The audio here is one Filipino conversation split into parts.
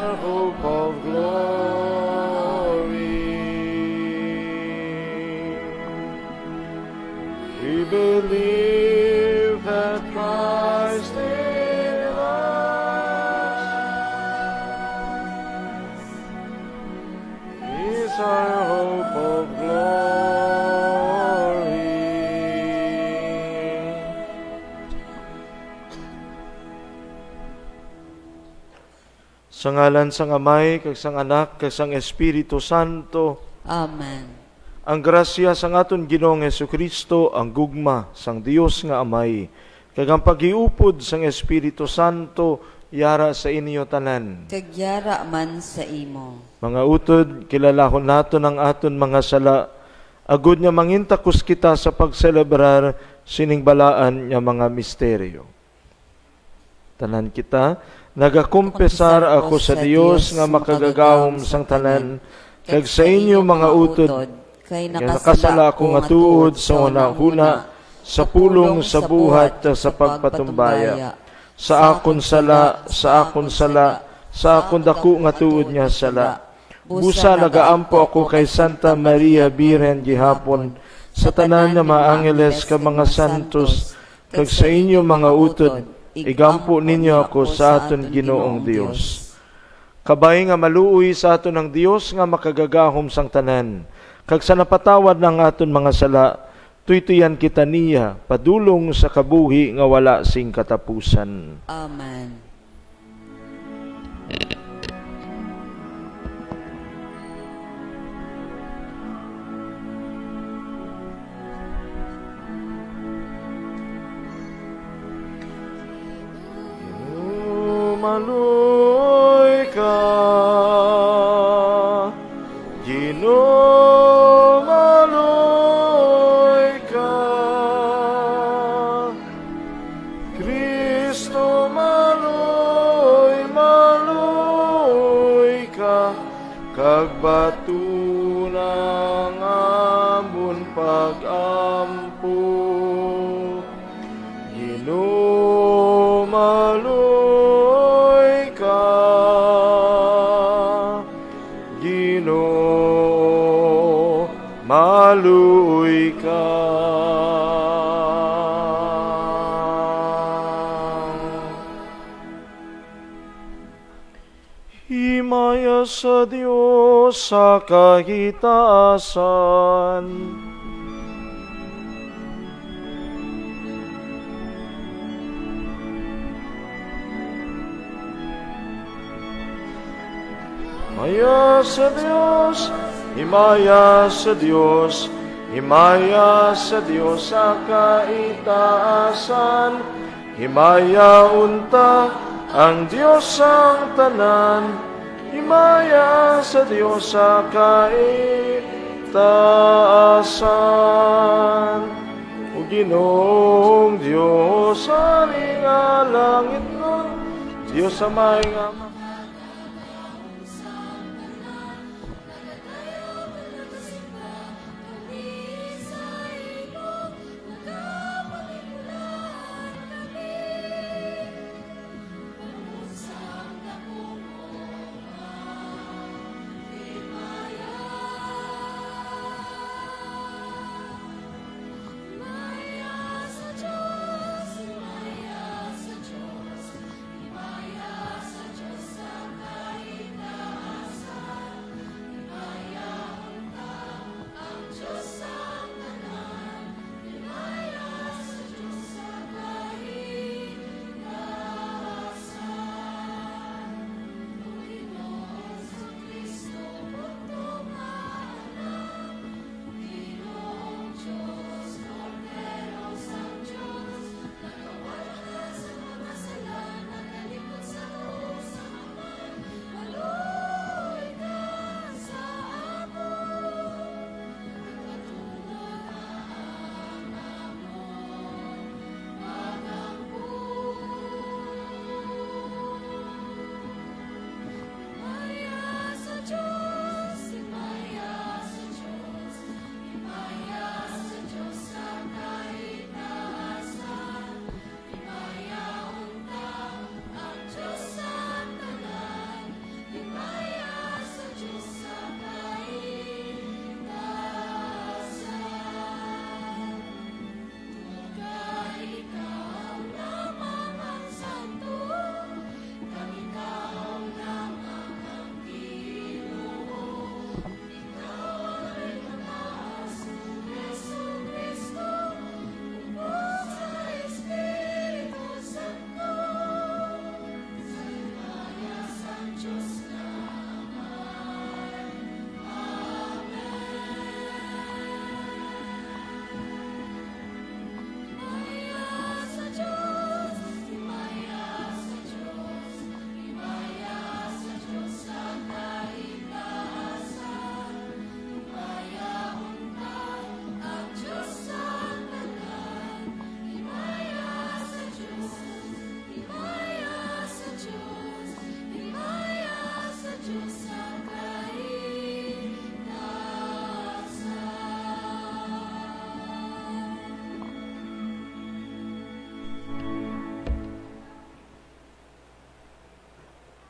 the hope of glory. We believe that Christ in us is our hope of glory. Sa ngalan sang Amay, kag sang Anak, kag sang Espiritu Santo. Amen. Ang grasya sang aton Ginoong Hesukristo, ang gugma sang Dios nga Amay, kag ang paghiupod sang Espiritu Santo, yara sa inyo tanan. Kag yara man sa imo. Mga utod, kilalahon naton ang aton mga sala, agud nga mangintakos kita sa pagselebrar sining balaan nga mga misteryo. Tanan kita, nagakumpesar ako sa Dios nga makagagahom sang tanan, kag sa inyo mga utod, kay nakasala ako nga tuod sa una-huna, sa pulong, sa buhat, sa pagpatumbaya. Sa akon sala, sa akon sala, sa akon dako nga tuod nga sala. Busa nagaampo ako kay Santa Maria Birhen gihapon, sa tanan nga mga angeles ka mga santos, kag sa inyo mga utod, igampo ninyo ako sa aton Ginoong Dios. Kabay nga maluoy sa aton ang Dios nga makagagahom sang tanan, kag sa napatawad ng aton mga sala, tuytuyan kita niya, padulong sa kabuhi nga wala sing katapusan. Amen. Maluoy ka, kagbatunan amon pag-ampo, Ginoo maluoy ka, Ginoo maluoy ka. Himaya sa Diyos sa kahitaasan. Himaya sa Diyos, himaya sa Diyos, himaya sa Diyos sa kaitaasan. Himaya unta ang Diyos ang tanan, himaya sa Diyos sa kaitaasan. O Ginoong Diyos, ari nga langit nun, Diyos sa may nga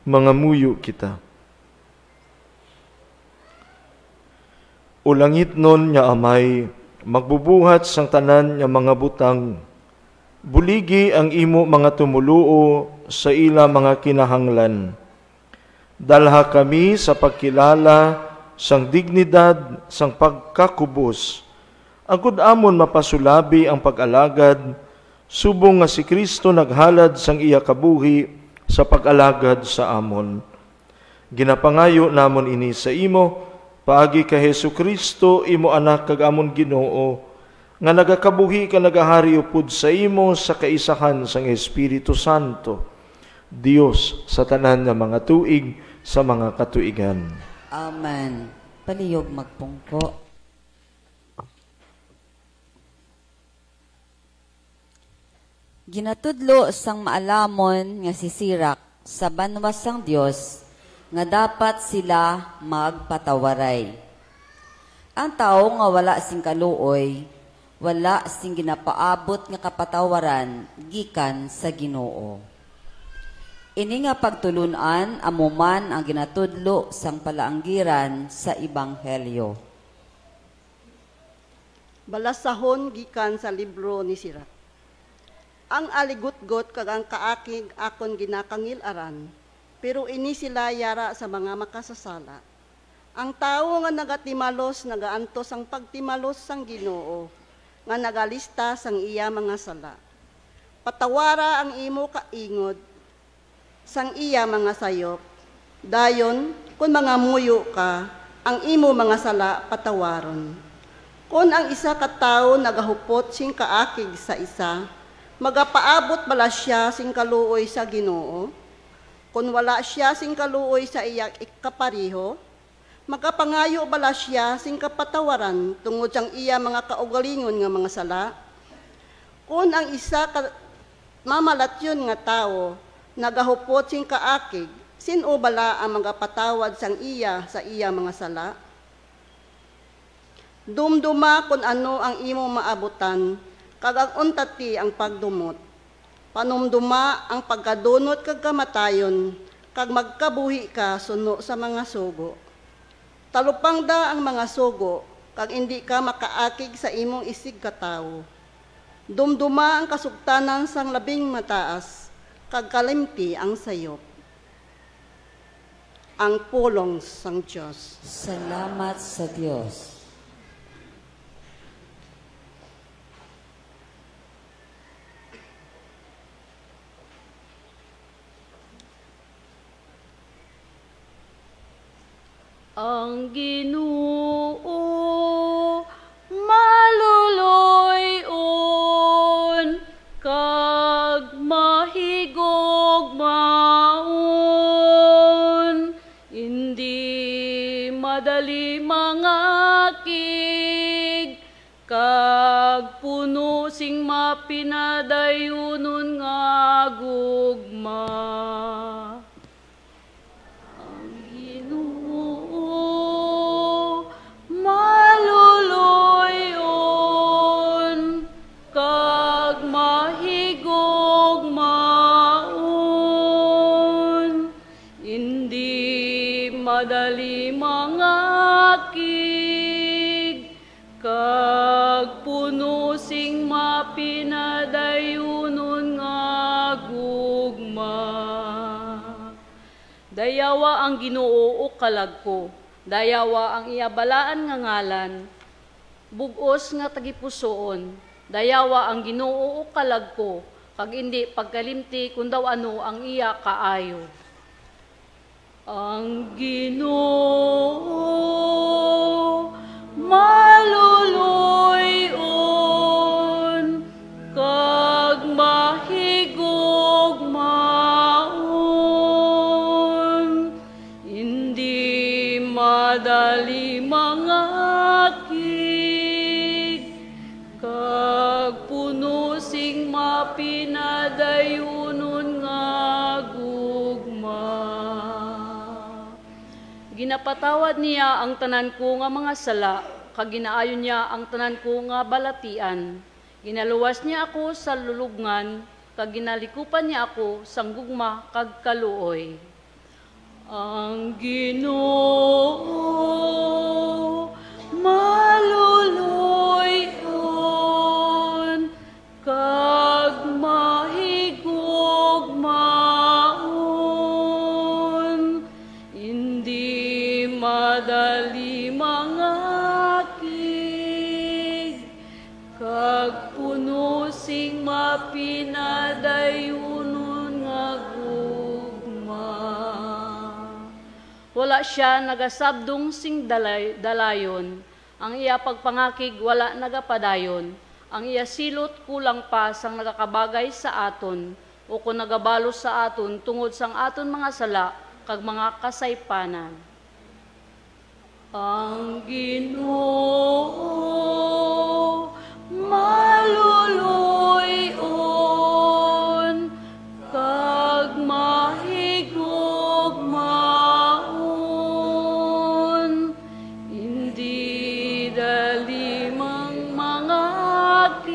Mga muyo kita. O langit nun nya amay, magbubuhat sang tanan nya mga butang, buligi ang imo mga tumuluo sa ila mga kinahanglan. Dalha kami sa pagkilala sang dignidad sang pagkakubos. Agud amon mapasulabi ang pag-alagad, subong nga si Kristo naghalad sang iya kabuhi sa pag-alagad sa amon. Ginapangayo namon ini sa imo, paagi ka Hesu Kristo, imo anak kag amon Ginoo, nga nagakabuhi ka nagahari upod sa imo sa kaisahan sang Espiritu Santo, Dios sa tanan nga mga tuig sa mga katuigan. Amen. Palihog magpungko. Ginatudlo sang maalamon nga si Sirak sa banwas sang Dios nga dapat sila magpatawaray. Ang tao nga wala sing kaluoy, wala sing ginapaabot nga kapatawaran gikan sa Ginoo. Ini nga pagtulunan amuman ang ginatudlo sang palaanggiran sa Ebanghelyo. Balasahon gikan sa libro ni Sirak. Ang aligot-got kag ang kaakig akon ginakangil-aran, pero ini sila yara sa mga makasasala. Ang tao nga nagatimalos, nagaantos ang pagtimalos sang Ginoo, nga nagalista sang iya mga sala. Patawara ang imo kaingod, sang iya mga sayop. Dayon, kung mga muyo ka, ang imo mga sala patawaron. Kung ang isa ka tawo nagahupot sing kaakig sa isa, magapaabot bala siya sing kaluoy sa Ginoo? Kung wala siya sing kaluoy sa iya ikapariho, magapangayo bala siya sing kapatawaran tungod sang iya mga kaugalingon nga mga sala? Kung ang isa ka mamalatyon nga tawo nagahupot sing kaakig, sino bala ang magapatawad sang iya sa iya mga sala? Dumduma kung ano ang imo maabutan, kag ang untati ang pagdumot. Panumduma ang pagkadunot kag kamatayon, kag magkabuhi ka suno sa mga sugo. Talupang da ang mga sugo, kag hindi ka makaakig sa imong isig katawo. Dumduma ang kasugtanan sang labing mataas, kag kalimti ang sayop. Ang pulong sang Diyos. Salamat sa Diyos. Ang Ginoo maluloy-on kag mahigugmaon, hindi madali mangakig kag puno sing mapinadayunon nga gugma. Madali mangakig kag puno sing mapinadayunon nga gugma. Dayawa ang Ginoo o kalag ko, dayawa ang iyabalaan nga ngalan, bugos nga tagipusoon, dayawa ang Ginoo o kalag ko, kag hindi pagkalimti kung daw ano ang iya kaayo. Ang Ginoo maluloy-on kag mahigugmaon, hindi madali mangakig kag puno sing mapinadayunon nga gugma. Ginapatawad niya ang tanan ko nga mga sala, kag ginaayon niya ang tanan ko nga balatian. Ginaluwas niya ako sa lulubngan, kag ginalikupan niya ako sang gugma kag kaluoy. Ang Ginoo maluluyon kag mahigugmaon, hindi madali mangakig kag puno sing mapinadayunon nga gugma. Wala siya nagasabdong sing dalayon, ang iya pagpangakig wala nagapadayon, ang iya silot kulang pa sang nagakabagay sa aton, o kung nagabalo sa aton tungod sang aton mga sala kag mga kasaypanan. Ang Ginoo maluluyon kag mahigugmaon, hindi dali mang mangakig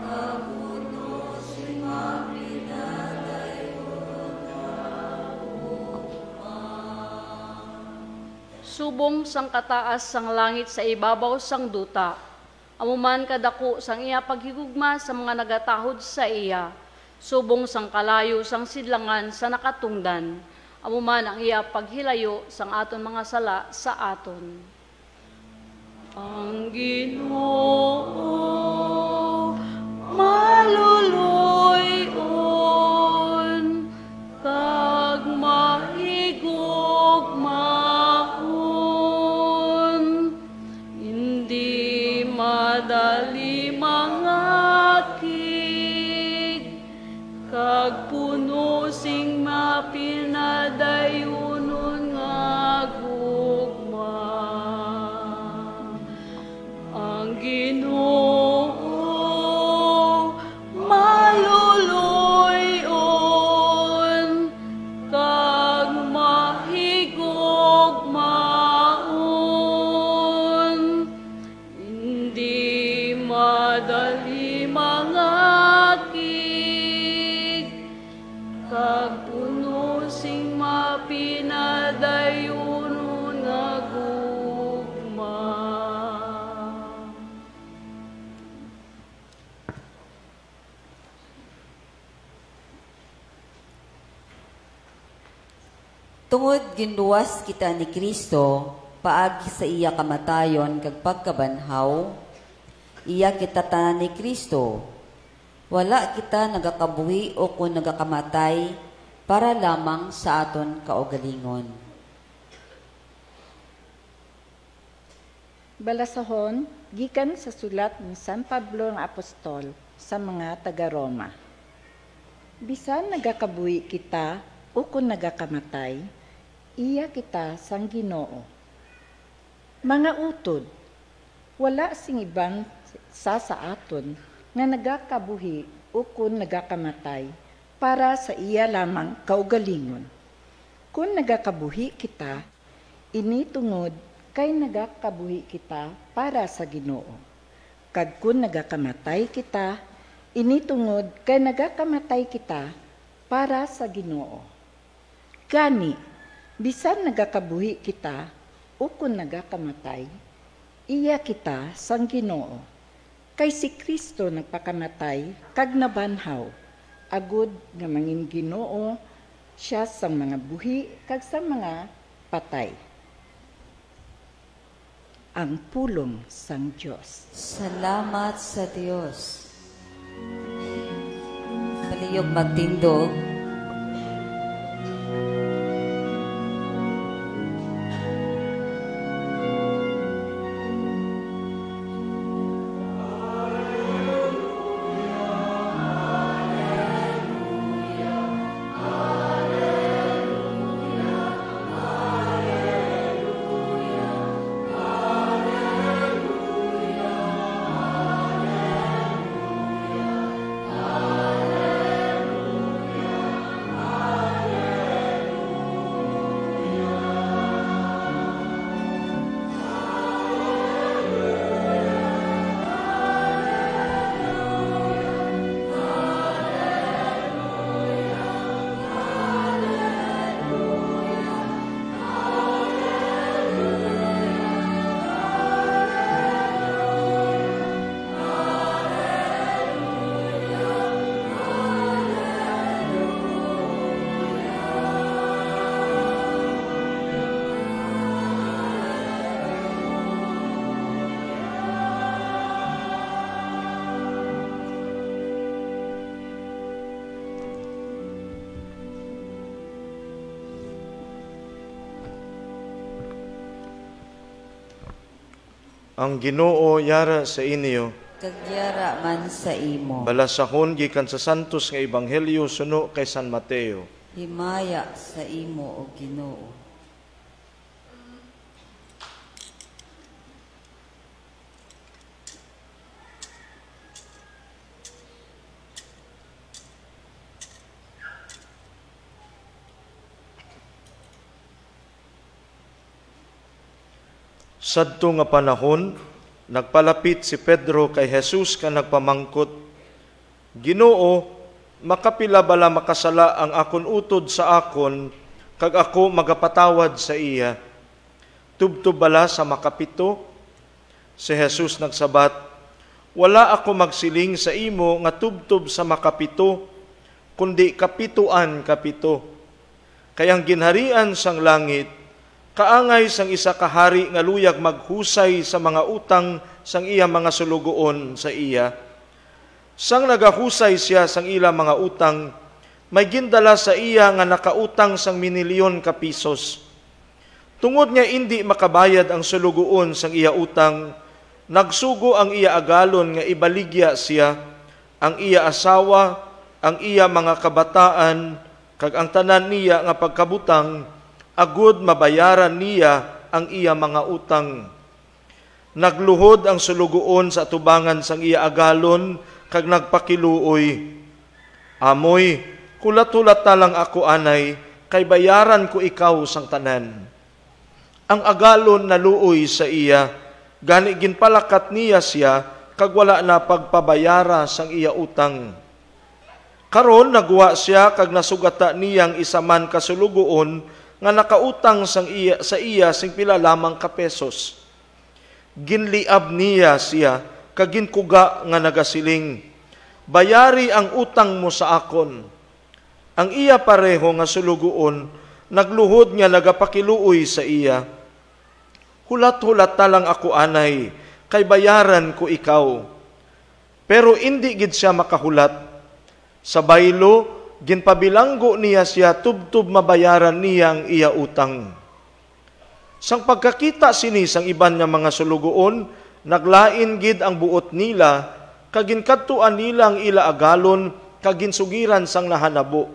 kag puno sing subong sang kataas sang langit sa ibabaw sang duta, amuman kadako sang iya paghigugma sa mga nagatahod sa iya, subong sang kalayo sang sidlangan sa nakatungdan, amuman ang iya paghilayo sang aton mga sala sa aton. Ang Ginoo maluluyon kag mahigugmaon, hindi madali mangakig kag puno sing mapinadayunon nga gugma. Ang Ginoo maluluyon kag mahigugmaon, hindi madali mangakig kag puno sing mapinadayunon nga gugma. Tungod ginluwas kita ni Kristo, paagi sa iya kamatayon kag pagkabanhaw, iya kita tanan ni Kristo. Wala kita nagakabuhi o kung nagakamatay para lamang sa aton kaugalingon. Balasahon, gikan sa sulat ni San Pablo ng Apostol sa mga taga-Roma. Bisan nagakabuhi kita o kung nagakamatay, iya kita sang Ginoo. Mga utod, wala sing ibang sa aton nga nagakabuhi o kung nagakamatay para sa iya lamang kaugalingon. Kung nagakabuhi kita, ini tungod kay nagakabuhi kita para sa Ginoo. Kag kung nagakamatay kita, ini tungod kay nagakamatay kita para sa Ginoo. Gani, bisan nagakabuhi kita o kung nagakamatay, iya kita sang Ginoo. Kay si Kristo nagpakamatay kag nabanhaw, agud nga mangin Ginoo siya sang mga buhi kag sang mga patay. Ang pulong sang Dios. Salamat sa Dios. Palihog magtindog. Ang Ginoo yara sa inyo. Kagyara man sa imo. Balasahon gikan sa santos nga ebanghelyo suno kay San Mateo. Himaya sa imo o Ginoo. Sadto nga panahon, nagpalapit si Pedro kay Jesus ka nagpamangkot, Ginoo, makapila bala makasala ang akon utod sa akon, kag ako magapatawad sa iya. Tubtub bala sa makapito? Si Jesus nagsabat, wala ako magsiling sa imo nga tubtub sa makapito, kundi kapituan kapito. Kayang ginharian sang langit, kaangay sang isa kahari nga luyag maghusay sa mga utang sang iya mga sulugoon sa iya. Sang nagahusay siya sang ila mga utang, may gindala sa iya nga nakautang sang minilyon ka pisos. Tungod nga hindi makabayad ang sulugoon sang iya utang, nagsugo ang iya agalon nga ibaligya siya, ang iya asawa, ang iya mga kabataan, kag ang tanan niya nga pagkabutang, agud mabayaran niya ang iya mga utang. Nagluhod ang sulugoon sa atubangan sang iya agalon, kag nagpakiluoy, amoy, kulat-hulat na lang ako anay, kay bayaran ko ikaw sang tanan. Ang agalon naluoy sa iya, gani ginpalakat niya siya, kag wala na pagpabayara sang iya utang. Karon nagwa siya, kag nasugata niyang isa man kasulugoon, nga nakautang sa iya sing pila lamang ka pesos. Ginliab niya siya, kaginkuga nga nagasiling, bayari ang utang mo sa akon. Ang iya pareho nga sulugoon, nagluhod nga nagapakiluoy sa iya, hulat-hulat talang ako anay, kay bayaran ko ikaw. Pero hindi gid siya makahulat. Sa baylo, ginpabilanggo niya siya tubtub mabayaran niya ang iya utang. Sang pagkakita sini sang iban nga mga sulugoon, naglain gid ang buot nila, kaginkadtuan nila ang ila agalon, kaginsugiran sang nahanabo.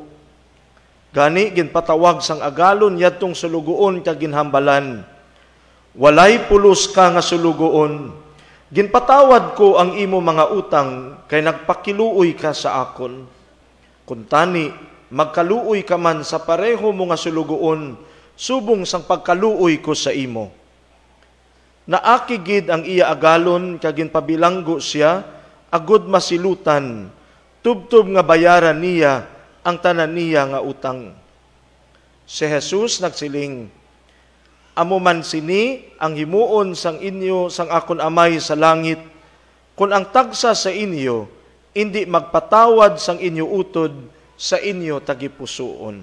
Gani ginpatawag sang agalon yadtong sulugoon kaginhambalan. Walay pulos ka nga sulugoon, ginpatawad ko ang imo mga utang, kay nagpakiluoy ka sa akon. Kuntani, magkaluoy ka man sa pareho mo nga sulugoon, subong sang pagkaluoy ko sa imo. Naakigid ang iya agalon, kaginpabilanggo siya, agud masilutan, tubtub nga bayaran niya ang tanan niya nga utang. Si Jesus nagsiling, amo man sini ang himuon sang inyo sang akon amay sa langit, kun ang tagsa sa inyo, hindi magpatawad sang inyo utod sa inyo tagipusoon.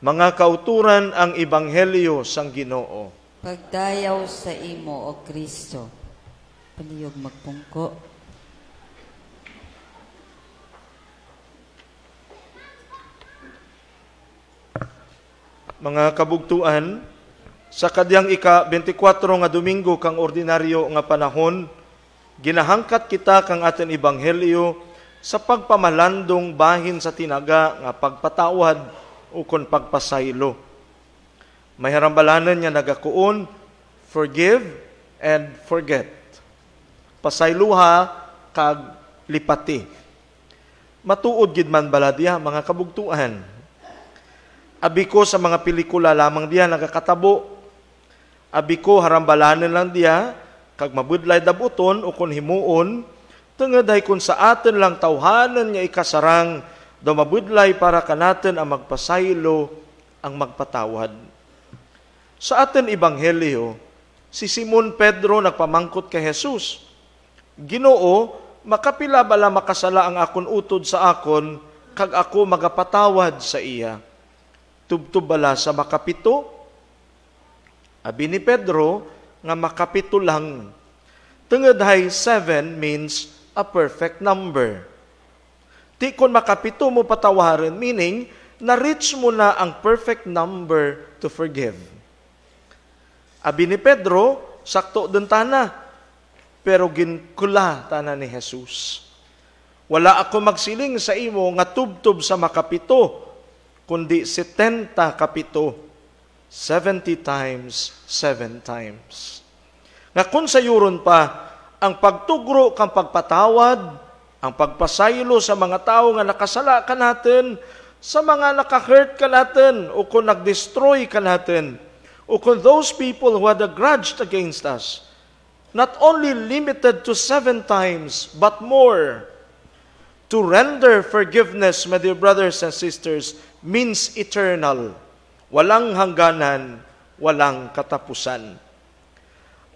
Mga kauturan ang ebanghelyo sang Ginoo. Pagdayaw sa imo o Kristo. Palihog magpungko. Mga kabugtuan, sa kadyang ika-24 nga Domingo kang ordinaryo nga panahon, ginahangkat kita kang aten ebanghelyo sa pagpamalandong bahin sa tinaga nga pagpatawad ukon pagpasaylo. May harambalanan niya nagakuon, forgive and forget. Pasayluha kag lipati. Matuod gid man bala diya mga kabugtuan. Abi ko sa mga pelikula lamang diya nagakatabo. Abi ko harambalanan lang diya kag mabudlay dabuton ukon himuon, tungod ay kun sa aten lang tawhanan nga ikasarang daw mabudlay para kanaten ang magpasaylo, ang magpatawad. Sa aten ebanghelyo, si Simon Pedro nagpamangkot kay Jesus, Ginoo, makapila bala makasala ang akon utod sa akon, kag ako magapatawad sa iya. Tubtub bala sa makapito? Abi ni Pedro, nga makapito lang. Tungod hay 7 means a perfect number. Ti kon makapito mo patawarin, meaning, na-reach mo na ang perfect number to forgive. Abi ni Pedro, sakto din tana, pero ginkula tana ni Jesus. Wala ako magsiling sa imo nga tubtob sa makapito, kundi 70 kapito, 70 times, 7 times. Nga kung sayuron pa, ang pagtugro kang pagpatawad, ang pagpasaylo sa mga tao nga nakasala ka natin, sa mga nakahurt ka natin, o kung nagdestroy ka natin, o kung those people who had a grudge against us, not only limited to 7 times, but more. To render forgiveness, my dear brothers and sisters, means eternal. Walang hangganan, walang katapusan.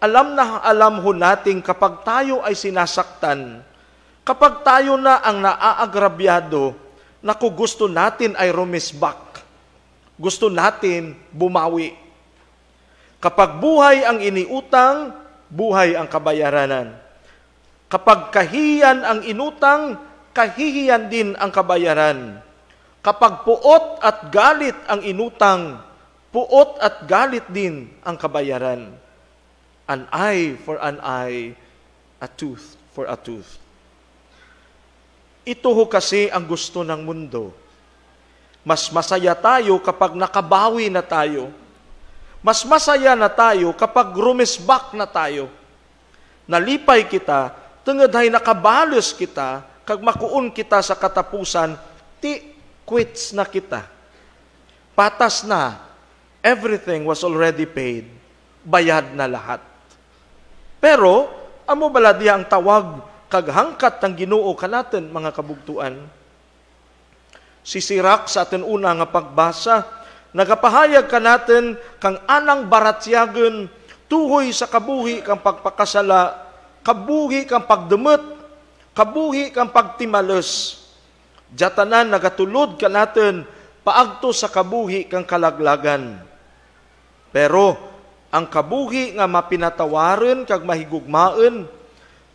Alam na alam ho natin kapag tayo ay sinasaktan, kapag tayo na ang naaagrabyado, naku, gusto natin ay rumisbak. Gusto natin bumawi. Kapag buhay ang iniutang, buhay ang kabayaranan. Kapag kahiyan ang inutang, kahihiyan din ang kabayaran. Kapag puot at galit ang inutang, puot at galit din ang kabayaran. An eye for an eye, a tooth for a tooth. Ito ho kasi ang gusto ng mundo. Mas masaya tayo kapag nakabawi na tayo. Mas masaya na tayo kapag rumisbak na tayo. Nalipay kita, tungod ay nakabalos kita, kag makuun kita sa katapusan, ti quits na kita. Patas na. Everything was already paid. Bayad na lahat. Pero, amo bala diya ang tawag kag hangkat ng Ginoo kanatin, mga kabugtuan. Si Sirach sa atin una nga pagbasa, nagapahayag kanatin kang anang baratyagen, tuhoy sa kabuhi kang pagpakasala, kabuhi kang pagdemot, kabuhi kang pagtimales. Jatanan nagatulod ka natin, paagto sa kabuhi kang kalaglagan. Pero, ang kabuhi nga mapinatawaran kag mahigugmaen,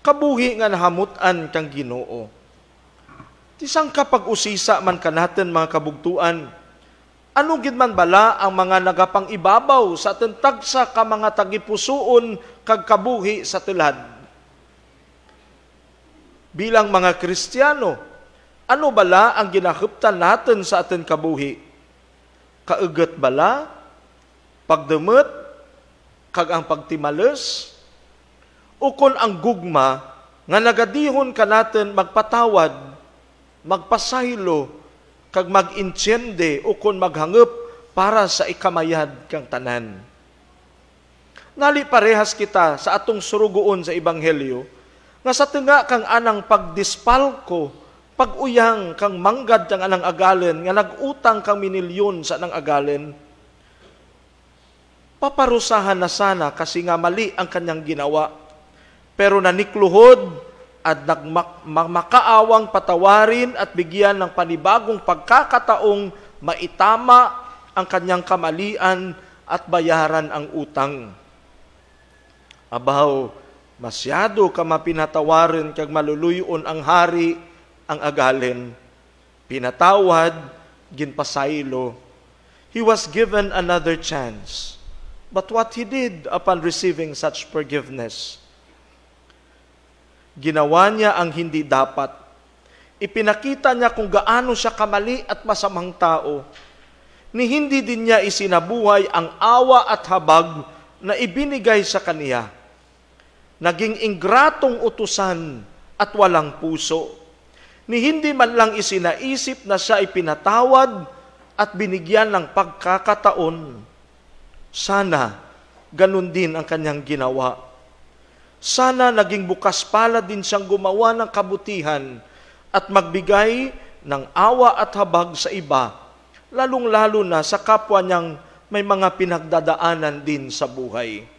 kabuhi nga nahamutan kang Ginoo. Tisang kapag usisa man ka natin, mga kabugtuan, ano gid man bala ang mga nagapang ibabaw sa atin tagsa ka mga tagipusoon kag kabuhi sa tilad? Bilang mga Kristiyano, ano bala ang ginahuptan natin sa atin kabuhi? Kaugat bala? Pagdemot? Kag ang pagtimales? O kun ang gugma nga nagadihon ka natin magpatawad, magpasaylo, kag mag-intyende o kun maghangup para sa ikamayad kang tanan. Nali parehas kita sa atong surugoon sa Ebanghelyo, nga sa tinga kang anang pagdispalko, pag-uyang kang manggad kang anang agalen, nga nag-utang kang minilyon sa anang agalen, paparusahan na sana kasi nga mali ang kanyang ginawa. Pero nanikluhod at makaawang patawarin at bigyan ng panibagong pagkakataong maitama ang kanyang kamalian at bayaran ang utang. Abaw, masyado ka mapinatawarin kag maluluyon ang hari ang agalen. Pinatawad, ginpasaylo. He was given another chance. But what he did upon receiving such forgiveness? Ginawa niya ang hindi dapat. Ipinakita niya kung gaano siya kamali at masamang tao. Ni hindi din niya isinabuhay ang awa at habag na ibinigay sa kaniya. Naging ingratong utusan at walang puso. Ni hindi man lang isinaisip na siya ipinatawad at binigyan ng pagkakataon. Sana ganun din ang kanyang ginawa. Sana naging bukas pala din siyang gumawa ng kabutihan at magbigay ng awa at habag sa iba, lalong-lalo na sa kapwa niyang may mga pinagdadaanan din sa buhay.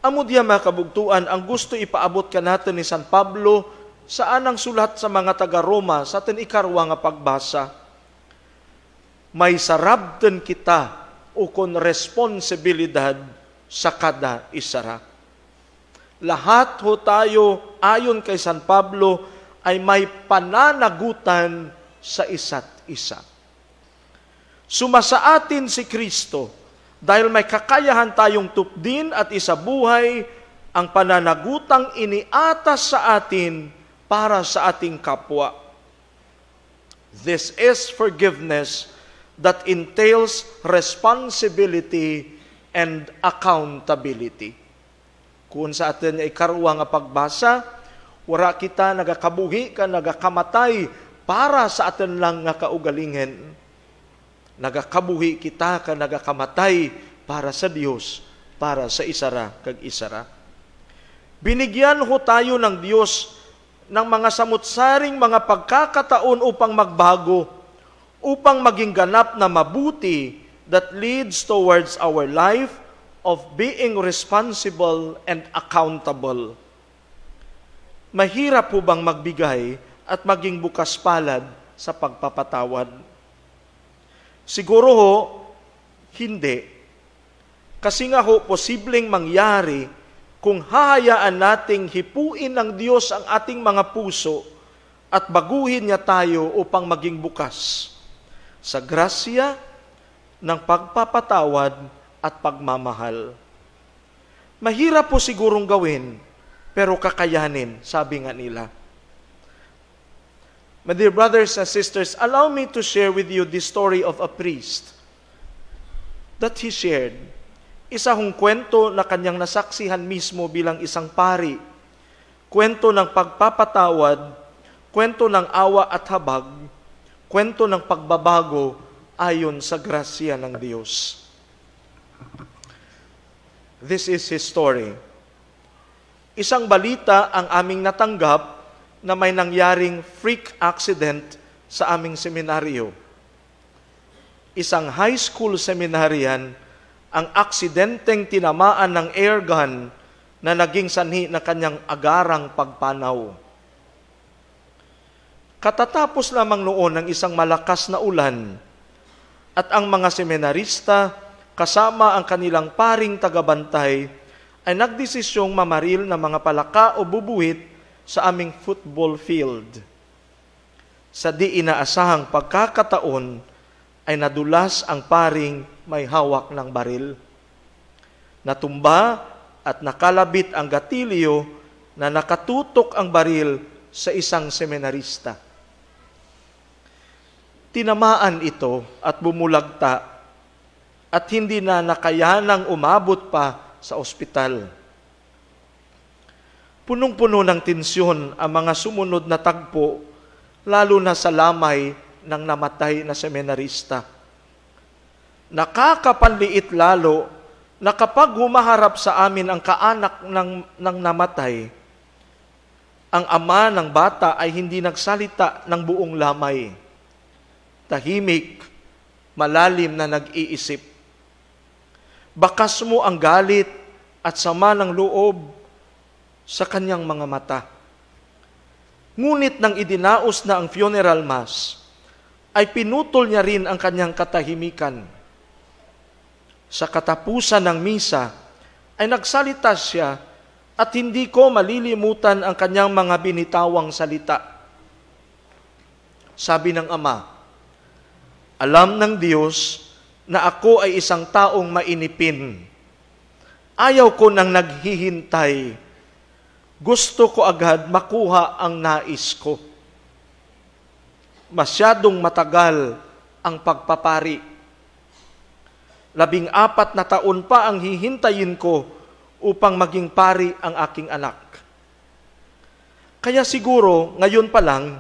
Amo diya, mga kabugtuan, ang gusto ipaabot ka natin ni San Pablo sa anang sulat sa mga taga-Roma sa atin ikarwa nga pagbasa. May sarabten kita o kon responsibilidad sa kada isara. Lahat ho tayo, ayon kay San Pablo, ay may pananagutan sa isa't isa. Sumasa atin si Kristo Dahil may kakayahan tayong tupdin at isabuhay ang pananagutang iniatas sa atin para sa ating kapwa. This is forgiveness that entails responsibility and accountability. Kung sa atin ay karuwa nga pagbasa, wala kita nagakabuhi ka, nagakamatay para sa atin lang nga kaugalingin. Nagakabuhi kita ka, nagakamatay para sa Dios, para sa isara kag isara. Binigyan ho tayo ng Diyos ng mga samutsaring mga pagkakataon upang magbago, upang maging ganap na mabuti that leads towards our life of being responsible and accountable. Mahirap po bang magbigay at maging bukas palad sa pagpapatawad? Siguro ho, hindi. Kasi nga ho, posibleng mangyari kung hahayaan nating hipuin ng Diyos ang ating mga puso at baguhin niya tayo upang maging bukas sa grasya ng pagpapatawad at pagmamahal. Mahirap po sigurong gawin, pero kakayanin, sabi nga nila. My dear brothers and sisters, allow me to share with you the story of a priest that he shared. Isa hong kwento na kanyang nasaksihan mismo bilang isang pari. Kwento ng pagpapatawad, kwento ng awa at habag, kwento ng pagbabago ayon sa grasya ng Diyos. This is his story. Isang balita ang aming natanggap na may nangyaring freak accident sa aming seminaryo. Isang high school seminaryan ang aksidenteng tinamaan ng air gun na naging sanhi na kanyang agarang pagpanaw. Katatapos lamang noon ng isang malakas na ulan at ang mga seminarista kasama ang kanilang paring tagabantay ay nagdesisyong mamaril ng mga palaka o bubuhit sa aming football field. Sa di inaasahang pagkakataon ay nadulas ang paring may hawak ng baril. Natumba at nakalabit ang gatilyo na nakatutok ang baril sa isang seminarista. Tinamaan ito at bumulagta at hindi na nakayanang umabot pa sa ospital. Punong-puno ng tensyon ang mga sumunod na tagpo, lalo na sa lamay ng namatay na seminarista. Nakakapanliit lalo na kapag humaharap sa amin ang kaanak ng namatay, ang ama ng bata ay hindi nagsalita ng buong lamay. Tahimik, malalim na nag-iisip. Bakas mo ang galit at sama ng loob sa kanyang mga mata. Ngunit nang idinaos na ang funeral mass, ay pinutol niya rin ang kanyang katahimikan. Sa katapusan ng misa, ay nagsalita siya at hindi ko malilimutan ang kanyang mga binitawang salita. Sabi ng ama, "Alam ng Diyos na ako ay isang taong mainipin. Ayaw ko nang naghihintay. Gusto ko agad makuha ang nais ko. Masyadong matagal ang pagpapari. 14 na taon pa ang hihintayin ko upang maging pari ang aking anak. Kaya siguro ngayon pa lang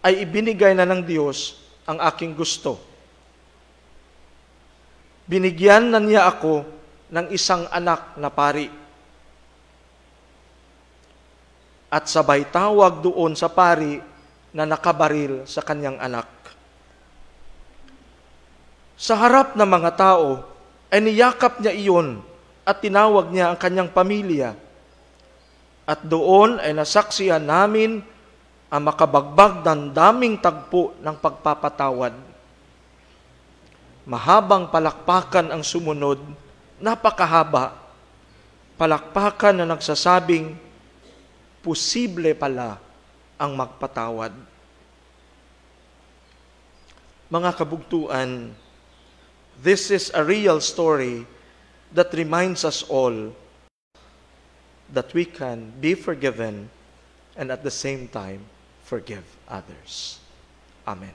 ay ibinigay na ng Diyos ang aking gusto. Binigyan na niya ako ng isang anak na pari. At sabay tawag doon sa pari na nakabaril sa kanyang anak. Sa harap ng mga tao, ay niyakap niya iyon at tinawag niya ang kanyang pamilya. At doon ay nasaksihan namin ang makabagbag ng daming tagpo ng pagpapatawad. Mahabang palakpakan ang sumunod, napakahaba. Palakpakan na nagsasabing, posible pala ang magpatawad. Mga kabugtuan, This is a real story that reminds us all that we can be forgiven and at the same time forgive others. Amen.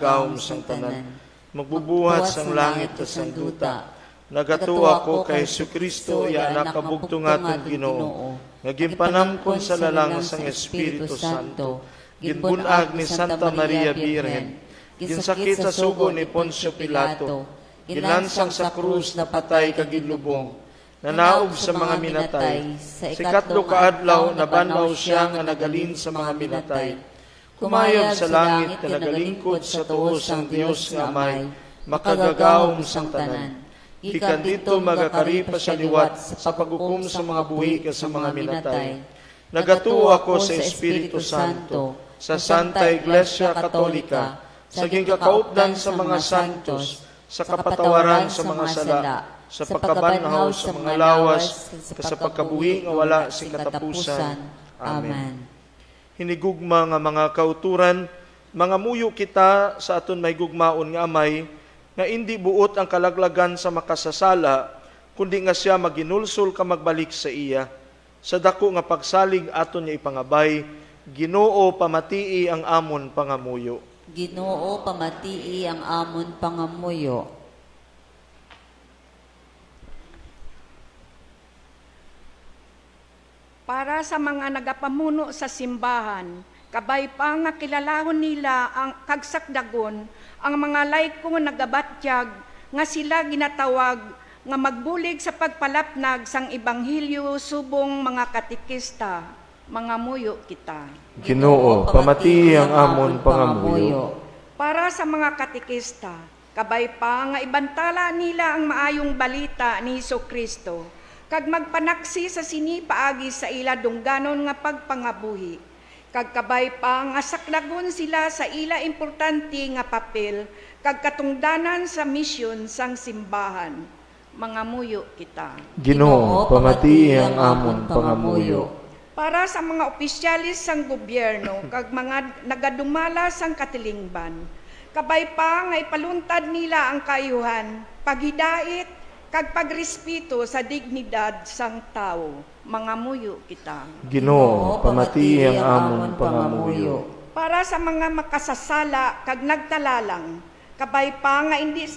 Gawom sang tanan, magbubuhat sang langit at sang duta, nagatuwa ko kay Jesucristo, ya anak kabugtong aton Ginoo, nagimpanamkon sa lalang sang Espiritu Santo, ginbunag ni Santa Maria Birhen, ginsakit sa sugo ni Poncio Pilato, ginansang sa krus na patay kagilubong, nanaog sa mga minatay, sa ikatlo kaadlaw nabanlaw siya nga nagalin sa mga minatay, kumayab sa langit na nagalingkod sa tuos ang Dios nga Amay, makagagawom sang tanan. Ikan dito magakaripa sa liwat sa paghukom sa mga buhi ka sa mga minatay. Nagatuo ako sa Espiritu Santo, sa Santa Iglesia Katolika, sa gingkakaupdan sa mga santos, sa kapatawaran sa mga sala, sa pagkabanhaw sa mga lawas, sa pagkabuhi nga wala sing katapusan. Amen. Hinigugma nga mga kauturan, mga muyo kita sa aton may gugmaon nga Amay, nga hindi buot ang kalaglagan sa makasasala, kundi nga siya maginulsol ka magbalik sa iya. Sa dako nga pagsalig aton niya ipangabay, Ginoo pamatii ang amon pangamuyo. Ginoo pamatii ang amon pangamuyo. Para sa mga nagapamuno sa simbahan, kabay pa nga kilalahon nila ang kagsakdagon, ang mga layko nagabatyag, nga sila ginatawag, nga magbulig sa pagpalapnag sang Ebanghelyo subong mga katikista, mga muyo kita. Ginoo, pamatii ang amon pangamuyo. Para sa mga katikista, kabay pa nga ibantala nila ang maayong balita ni Jesucristo, kag magpanaksi sa sinipaagi sa ila dungganon nga pagpangabuhi. Kag kabay pa nga saklagon sila sa ila importante nga papel, kag katungdanan sa misyon sang simbahan. Mga muyo kita. Ginoo, pamatii ang amon pangamuyo. Para sa mga opisyalis sang gobyerno, kag mga nagadumala sang katilingban, kabay pa nga ipaluntad nila ang kayuhan, paghidait, kag pagrespeto sa dignidad sang tao, mga muyo kita. Ginoo, pamatii ang amon pangamuyo. Para sa mga makasasala kag nagtalalang, kabay pa nga hindi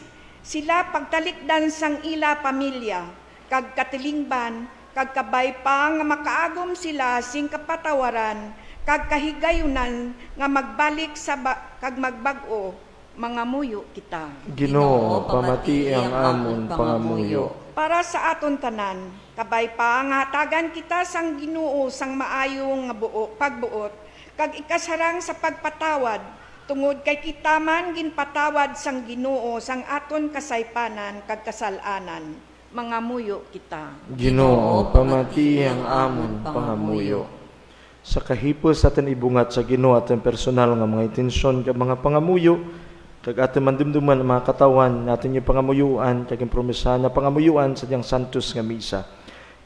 sila pagtalikdan sang ila pamilya, kag katilingban, kag kabay pa nga makaagom sila sing kapatawaran, kag kahigayunan nga magbalik sa kag magbag-o, mga muyo kita. Ginoo, pamatii ang amon pangamuyo. Para sa aton tanan, kabay pa nga hatagan kita sang Ginoo sang maayong nga pagbuot, kag ikasarang sa pagpatawad, tungod kay kita man ginpatawad sang Ginoo sang aton kasaypanan kag kasalanan, mga muyo kita. Ginoo, pamatii ang amon pangamuyo. Sa kahipos atin ibungat sa Ginoo atin personal nga mga intensyon kag mga pangamuyo, kag atin mandumduman ang mga katawan natin yung pangamuyuan, kag yung promisahan na pangamuyuan sa diyang santos nga misa.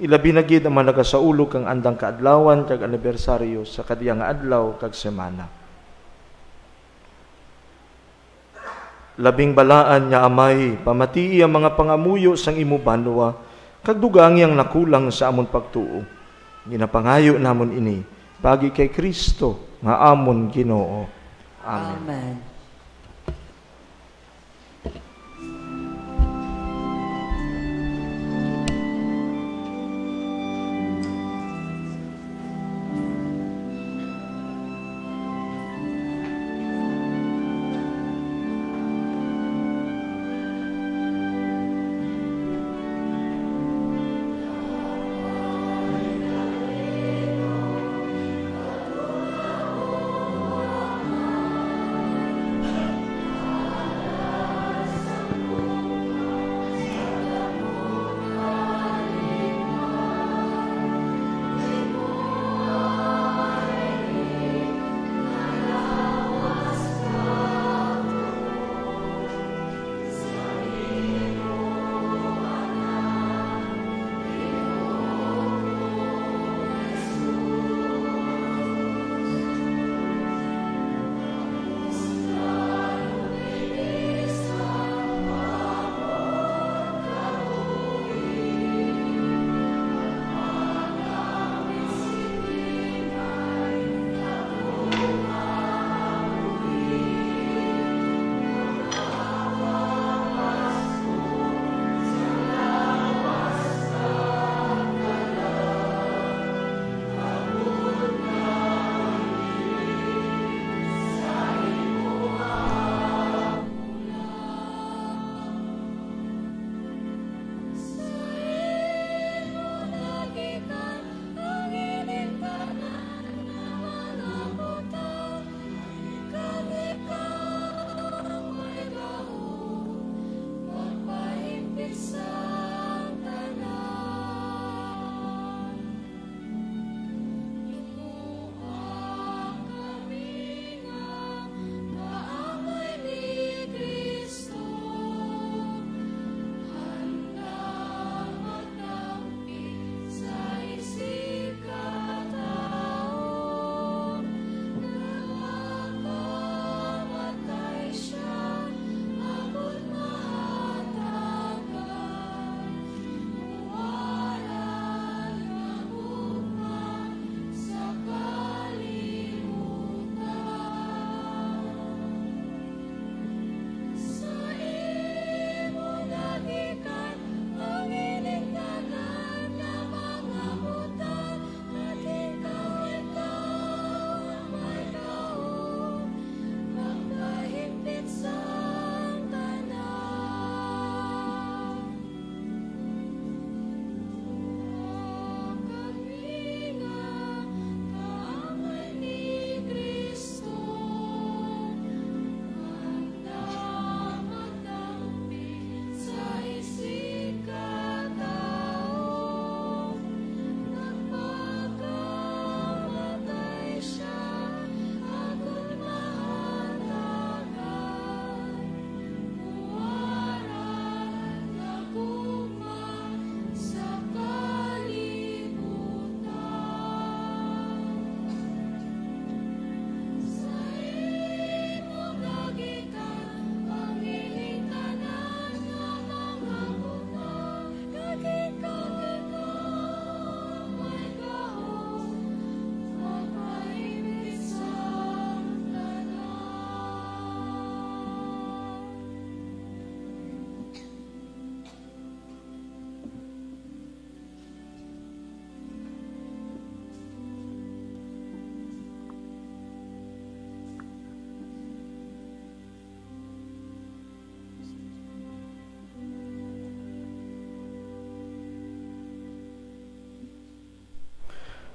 Ilabi na gid ang mga nagasaulog kang andang kaadlawan kag anibersaryo sa kadiyang adlaw kag semana. Labing balaan niya Amay, pamatii ang mga pangamuyo sang imo banwa, kag dugang yang nakulang sa amon pagtuo. Ginapangayo namon ini, pagi kay Kristo nga amon Ginoo. Amen. Amen.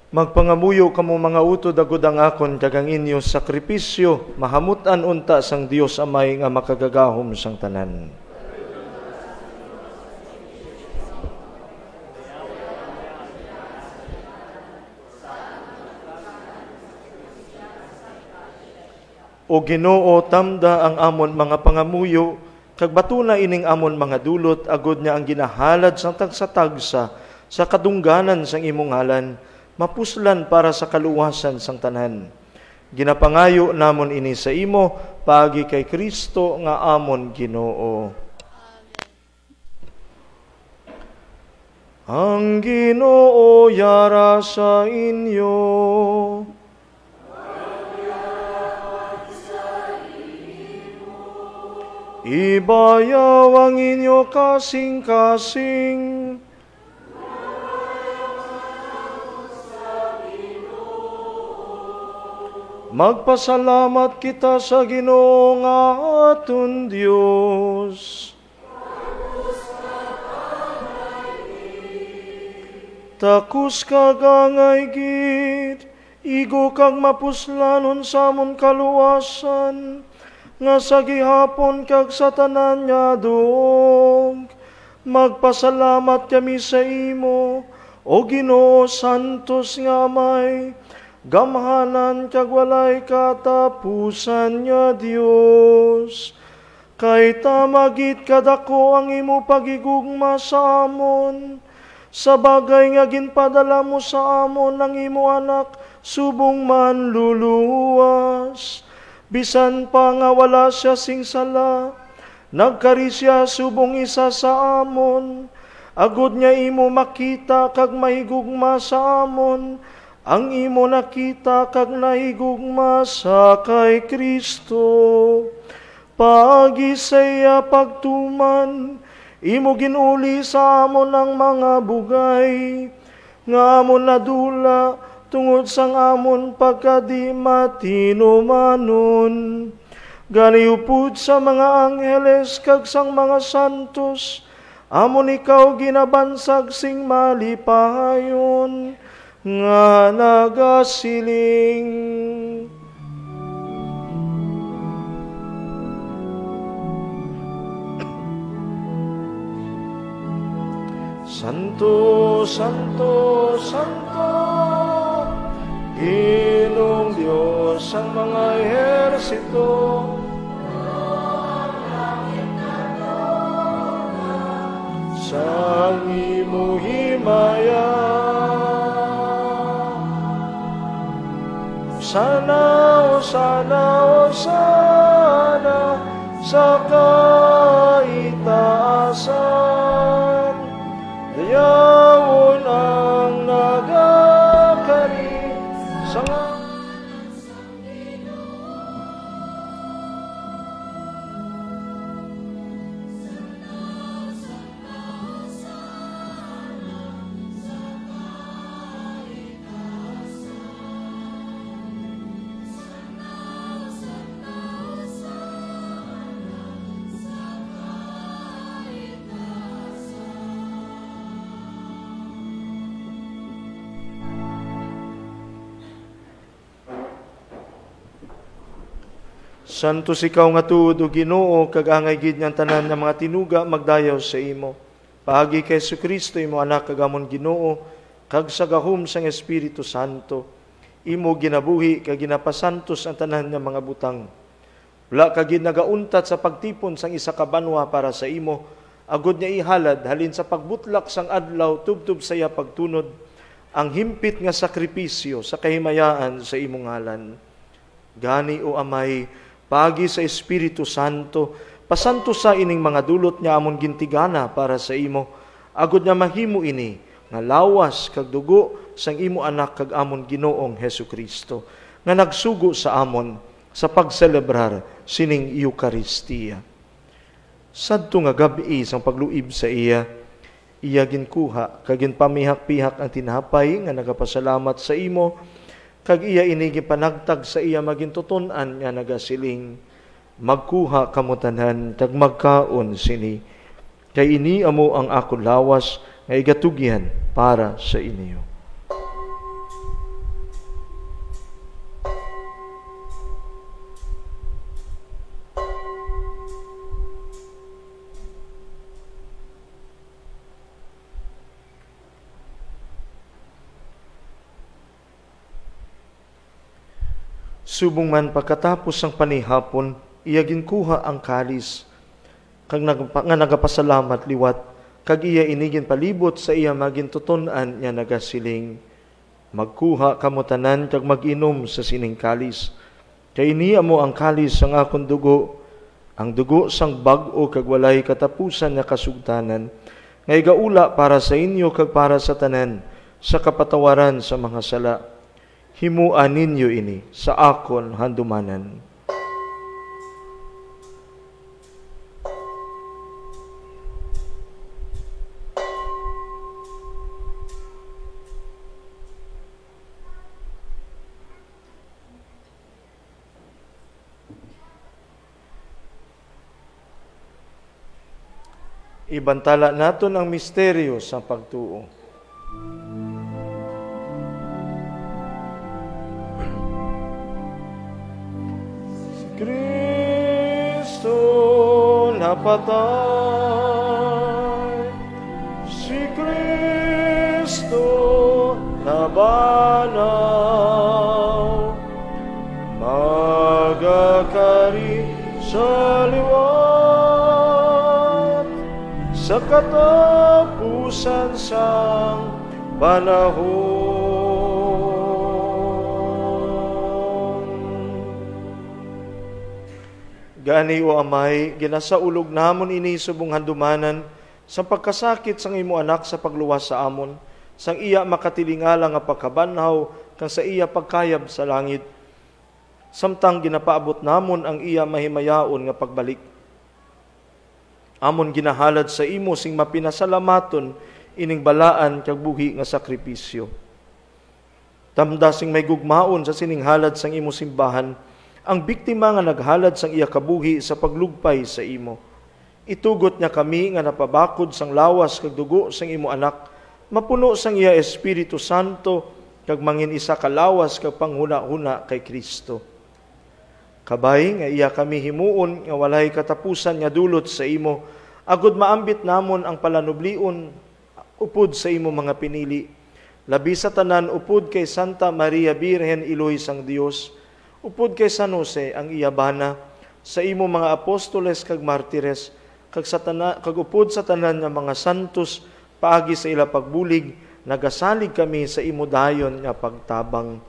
Magpangamuyo kamo mga utod agud ang akon kag ang inyo sakripisyo mahamutan unta sang Dios Amay nga makagagahom sang tanan. O Ginoo, tamda ang amon mga pangamuyo, kag batuna ining amon mga dulot, agud niya ang ginahalad sang tagsa-tagsa sa kadungganan sang imong ngalan, mapuslan para sa kaluwasan sang tanan. Ginapangayo namon ini sa imo, paagi kay Kristo nga amon Ginoo. Ang Ginoo yara sa inyo. Ibayaw ang inyo kasing-kasing. Magpasalamat kita sa Ginoo nga aton Dios. Takus kag angay gid, igo kag mapuslanon sa amon kaluwasan, nga sa gihapon kag sa tanan nga duog. Magpasalamat kami sa imo, o Ginoo santos nga Amay, gamhanan kag walay katapusan nga Dios. Kay tamagit kadako ang imo pagigugma sa amon, sa bagay nga ginpadala mo sa amon ng imo anak, subong man luluwas. Bisan pa nga wala siya sing sala, nagkari siya subong isa sa amon. Agud niya imo makita kag mahigugma sa amon, ang imo nakita kag nahigugma sa kay Kristo. Paagi sa iya pagtuman, imo ginuli sa amon ang mga bugay, nga amon nadula, tungod sang amon pagkadi matinumanon. Ganiupod sa mga angheles kag sang mga santos, amon ikaw ginabansag sing malipahayon, nga nagasiling. Santo, Santo, Santo, Ginong Diyos ang mga ehersito, sa imo himaya. Sana, o sana, o sana, sa kaitaasan, dayawon ang nagakari sa Santos ikaw nga tuod o Ginoo, kag angay gid niyang tanan nga mga tinuga magdayaw sa imo. Paagi kay Jesucristo imo anak kag amon Ginoo, kag sa gahom sang Espiritu Santo, imo ginabuhi kag ginapasantos ang tanan nga mga butang. Wala ka gid nagauntat sa pagtipon sang isa ka banwa para sa imo, agud niya ihalad halin sa pagbutlak sang adlaw tubtub sa iya pagtunod, ang himpit nga sakripisyo sa kahimayaan sa imong ngalan. Gani o Amay, pagi sa Espiritu Santo, pasanto sa ining mga dulot niya amon gintigana para sa imo, agud niya mahimo ini, nga lawas kag dugo sang imo anak kag amon Ginoong Hesukristo, nga nagsugo sa amon sa pagselebrar sining Eucharistia. Sadto nga gabi sang pagluib sa iya, iya ginkuha kag ginpamihak-pihak ang tinapay nga nagapasalamat sa imo, kag iya inigi panagtag sa iya magintutunan nga nagasiling, magkuha kamutanan tag magkaon sini, kay ini amo ang akon lawas nga igatugyan para sa inyo. Subong man pagkatapos ang panihapon, iya ginkuha ang kalis, kag nga nagapasalamat liwat, kag iya inigin palibot sa iya magintutunan niya nagasiling, magkuha kamo tanan kag mag-inom sa sining kalis. Kay iniya mo ang kalis sang akong dugo, ang dugo sang bag-o kag walay katapusan nga kasugtanan, nga igaula para sa inyo kag para sa tanan, sa kapatawaran sa mga sala. Himuan ninyo ini sa akon handumanan. Ibantala naton ang misteryo sa pagtuo. Si Kristo napatay, si Kristo nabanaw, magakari sa liwat, sa katapusan sang panahon. Gani o Amay, ginasaulog namon ini subong handumanan sa pagkasakit sang imo anak sa pagluwas sa amon, sang iya makatilingala nga pagkabanhaw kang sa iya pagkayab sa langit. Samtang ginapaabot namon ang iya mahimayaon nga pagbalik. Amon ginahalad sa imo sing mapinasalamaton ining balaan kag buhi nga sakripisyo. Tamda sing may gugmaon sa sining halad sang imo simbahan, ang biktima nga naghalad sang iya kabuhi sa paglugpay sa imo. Itugot niya kami nga napabakod sang lawas kag dugo sang imo anak, mapuno sang iya Espiritu Santo kag mangin isa ka lawas kag panghuna-huna kay Kristo. Kabay nga iya kami himuon nga walay katapusan nga dulot sa imo, agud maambit namon ang palanublion upod sa imo mga pinili. Labi sa tanan upod kay Santa Maria Birhen Iloy sang Dios, upod kay San Jose ang iyabana, sa imo mga apostoles kag martires, kag upod sa tanan nga mga santos paagi sa ila pagbulig, nagasalig kami sa imo dayon nga pagtabang.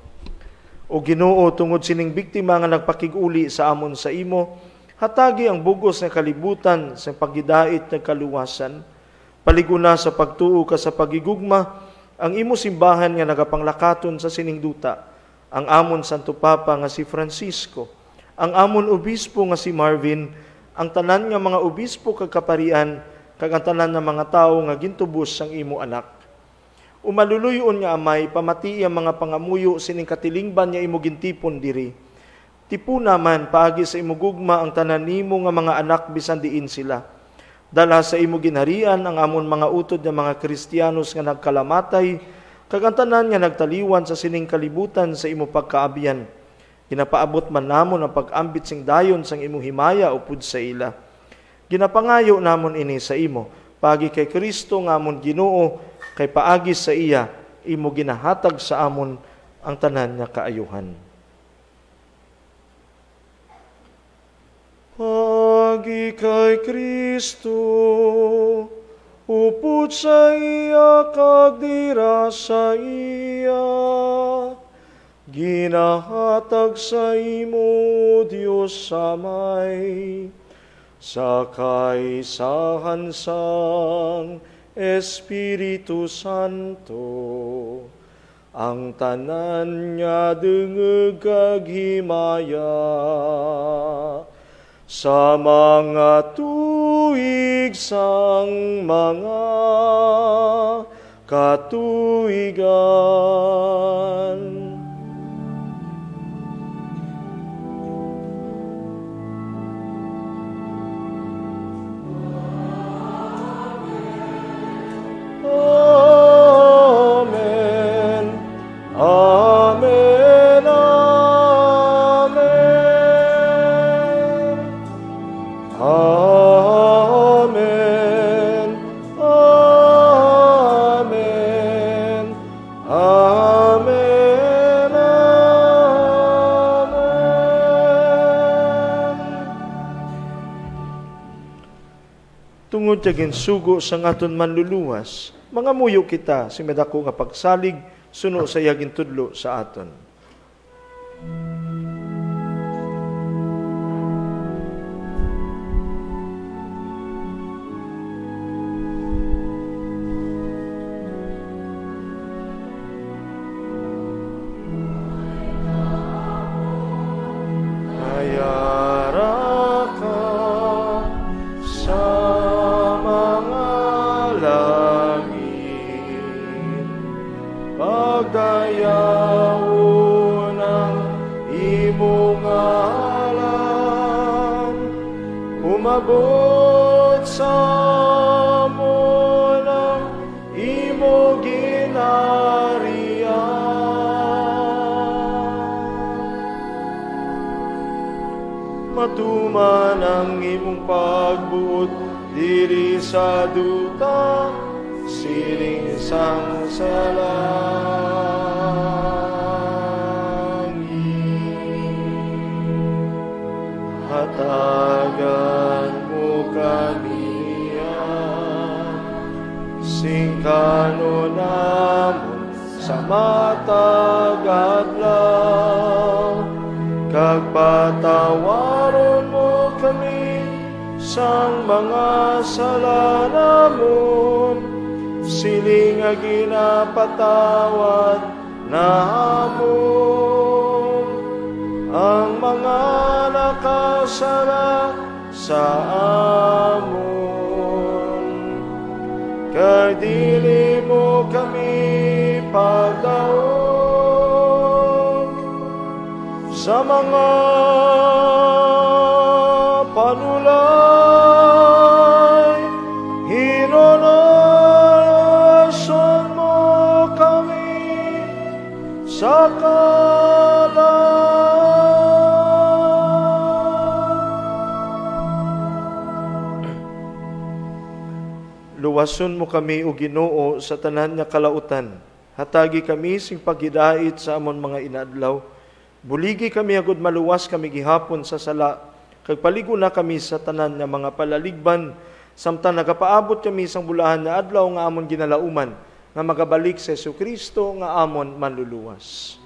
O Ginoo, tungod sining biktima nga nagpakig-uli sa amon sa imo, hatagi ang bugos nga kalibutan sa pagidait ng kaluwasan. Paliguna sa pagtuo ka sa pagigugma, ang imo simbahan nga nagapanglakaton sa sining duta, ang amon Santo Papa nga si Francisco, ang amon obispo nga si Marvin, ang tanan nga mga obispo kag kaparian, kag ang tanan nga mga tao nga gintubos sang imo anak. Umaluluyon nga Amay, pamati ang mga pangamuyo sining katilingban nga imo gintipon diri. Tipu naman paagi sa imo gugma ang tanan nimo nga mga anak bisan diin sila. Dala sa imo ginharian ang amon mga utod nga mga Kristiyanos nga nagkalamatay, kag ang tanan nga nagtaliwan sa sining kalibutan sa imo pagkaabiyan. Ginapaabot man namon ang pag-ambit sing dayon sang imo himaya upod sa ila. Ginapangayo namon ini sa imo, paagi kay Kristo nga amon Ginoo, kay paagi sa iya, imo ginahatag sa amon ang tanan nga kaayuhan. Paagi kay Kristo, upod sa iya kag dira sa iya, ginahatag sa imo Dios Amay, sa kaisahan sang Espiritu Santo, ang tanan nga dengeg kag himaya, sa mga tuig sang mga katuigan. Amen. Amen. Amen. Amen. Amen. Amen. tungod tiyagin sugo sa ngaton manluluwas, mga muyo kita, si medako nga pagsalig, suno sa yagin tudlo sa aton. Umabot sa mo ng imo ginarian. Matuman ang imong pagbuot diri sa duta, sining sang hatagan mo kaniya, singkano namon sa matag adlaw, kagpatawaron mo kami sang mga sala namon, siling nga ginapatawad namon ang mga nakasala sa amon. Kay dili mo kami pagdaog sa mga panulay, hinonason mo kami sa luwason mo kami o Ginoo sa tanan nga kalautan. Hatagi kami sing paghidait sa amon mga inadlaw. Buligi kami agud maluwas kami gihapon sa sala. Kag paligo na kami sa tanan nga mga palaligban. Samtang nagapaabot kami sang bulahan na adlaw nga amon ginalauman, nga magabalik sa Jesucristo nga amon manluluwas.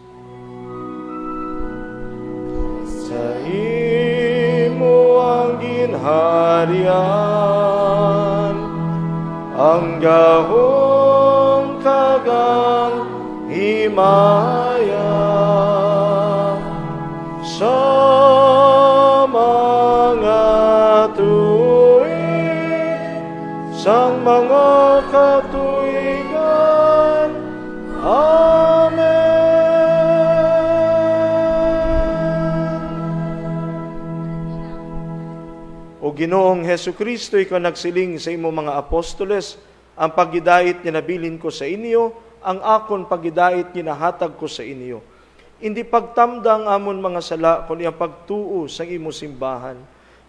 Sa imo ang ginharian, ang gahong kagang himaya sa mga tuig, sang mga katuigan. Amen. O Ginoong Hesukristo, ikaw nagsiling sa imo mga apostoles, ang paghidait ginabilin ko sa inyo, ang akon paghidait ginahatag ko sa inyo. Hindi pagtamdang amon mga sala, kundi ang pagtuo sa imo simbahan.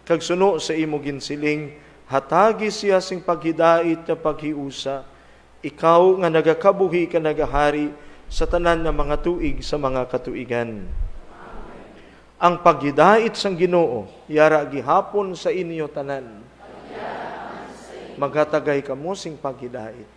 Kag suno sa imo ginsiling, hatagi siya sing paghidait na paghiusa. Ikaw nga nagakabuhi ka nagahari sa tanan ng mga tuig sa mga katuigan. Ang paghidait sang Ginoo, yara gihapon sa inyo tanan. Maghatagay kamo sing paghidait.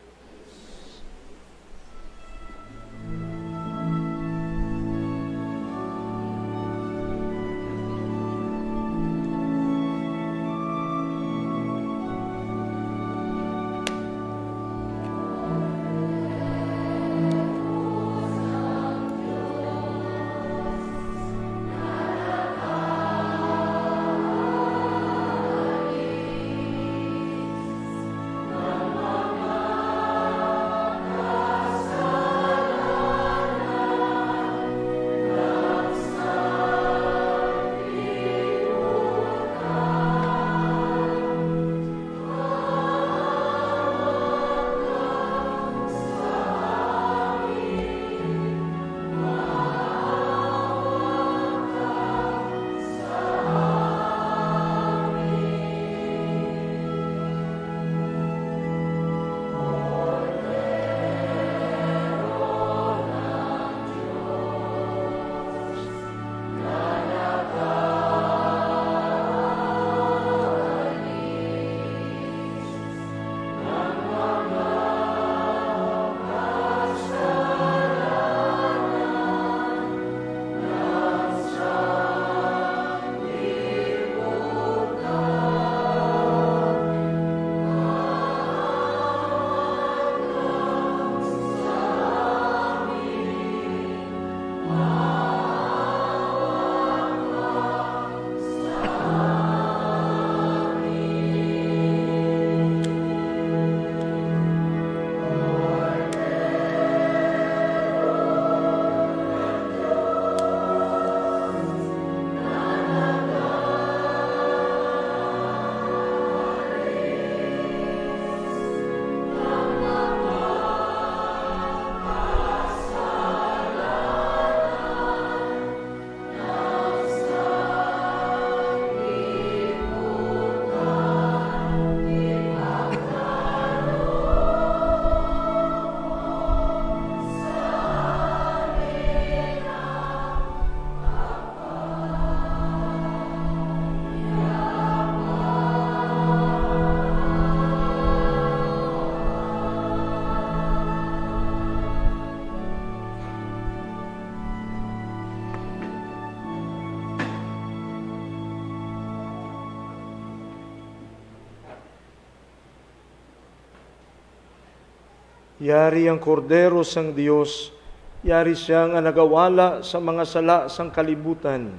Yari ang kordero sang Dios, yari siya nga nagawala sa mga sala sang kalibutan.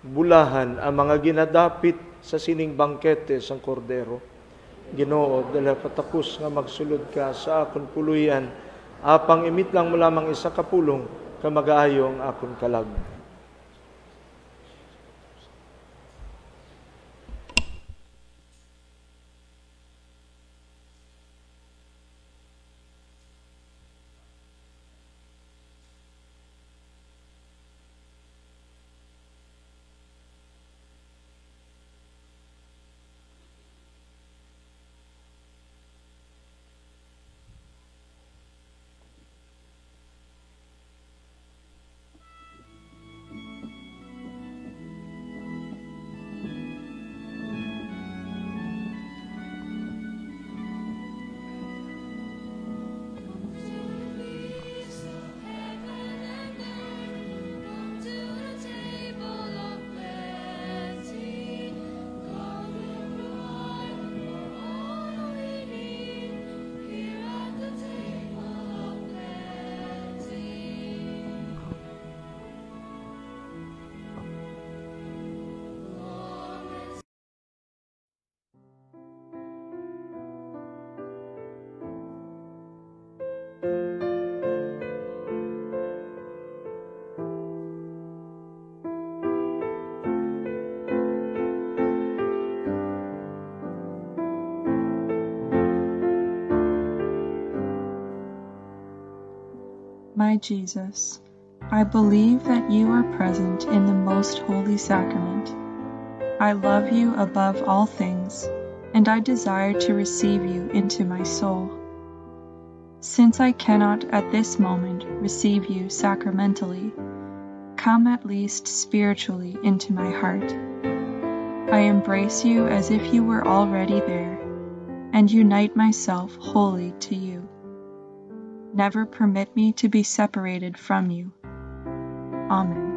Bulahan ang mga ginadapit sa sining bangkete sang kordero. Ginoo, dala patakos nga magsulod ka sa akon puluyan, apang imit lang mo lamang isa kapulong, ka mag-aayo ang akon kalag. My Jesus, I believe that you are present in the most holy sacrament. I love you above all things, and I desire to receive you into my soul. Since I cannot at this moment receive you sacramentally, come at least spiritually into my heart. I embrace you as if you were already there, and unite myself wholly to you. Never permit me to be separated from you. Amen.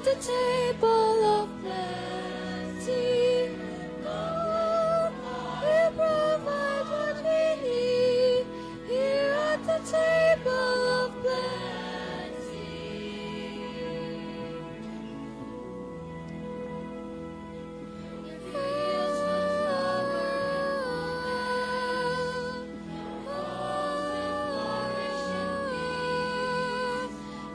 the table of plenty. God will provide what we need here at the table of plenty. Fill our world,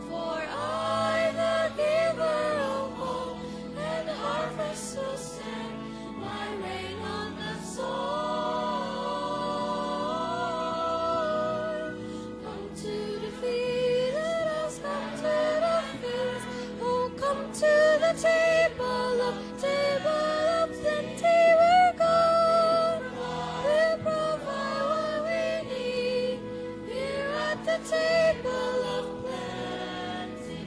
for I, the giver of hope and harvest, will send my rain on the soil. Come to the feast, let us come to the feast. Oh, come to the table of plenty, where God will provide what we need here at the table of plenty.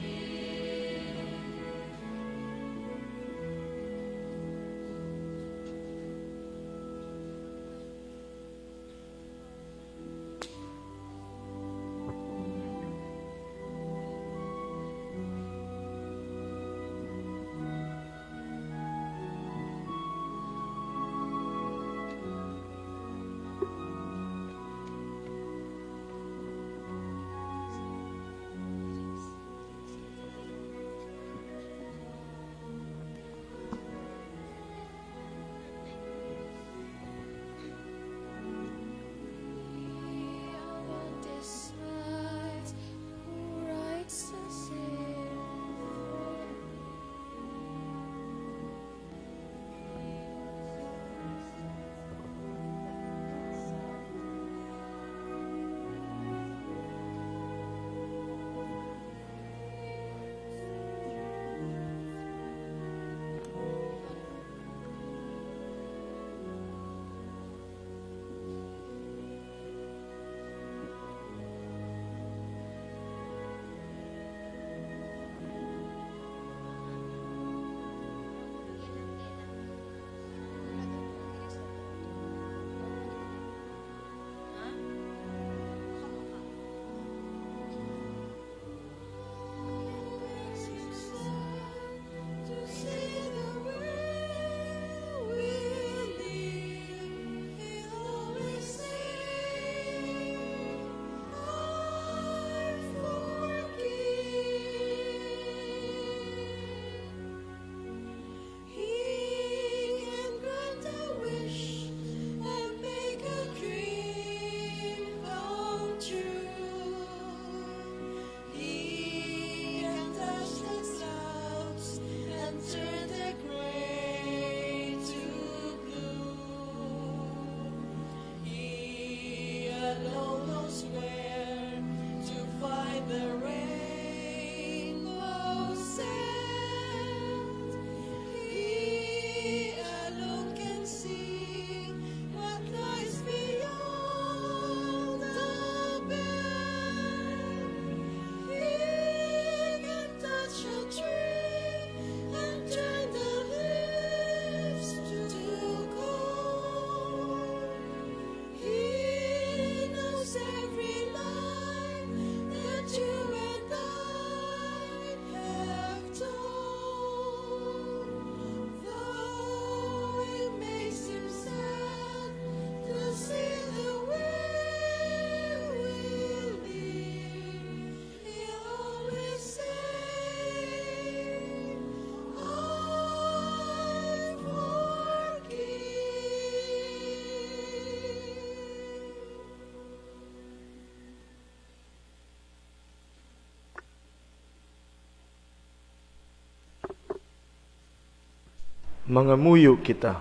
Mga muyo kita.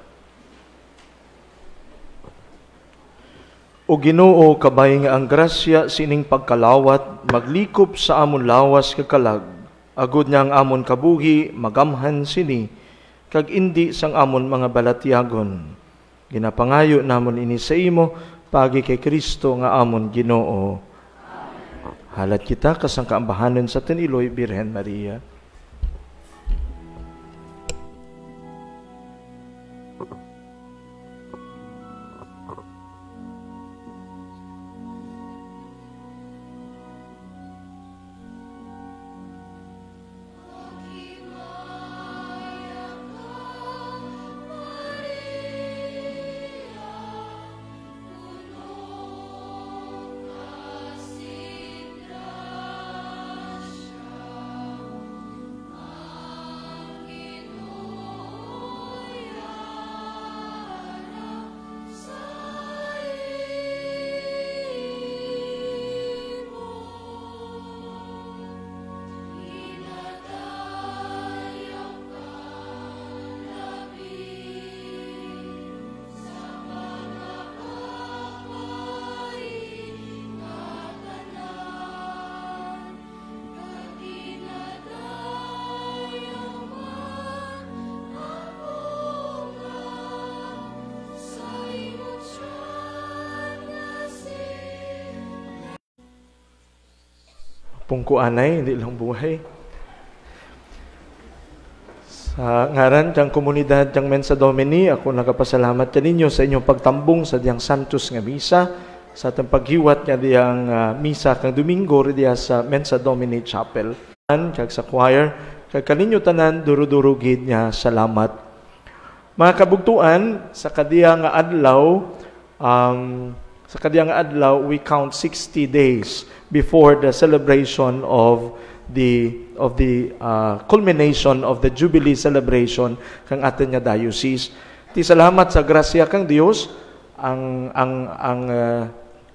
O Ginoo, kabay nga ang grasya sining pagkalawat, maglikop sa amon lawas kakalag, agud niya ang amon kabuhi, magamhan sini, kag indi sang amon mga balatyagon. Ginapangayo namon ini sa imo, pagi kay Kristo nga amon Ginoo. Halat kita kasang kaambahanan sa Teniloy, Birhen Maria. Pungkuanay, hindi lang buhay. Sa ngaran ng komunidad ng Mensa Domini, ako nagapasalamat kaninyo sa inyong pagtambong sa diyang Santos nga misa, sa atong paghiwat nga diyang misa kang Domingo diya sa Mensa Domini Chapel. Kag sa choir, kag kaninyo tanan, duro-durugid niya, salamat. Mga kabugtuan, sa kadiyang adlaw, we count 60 days before the celebration of the culmination of the Jubilee celebration kang atin nga diocese. Ti salamat sa grasya kang Dios, ang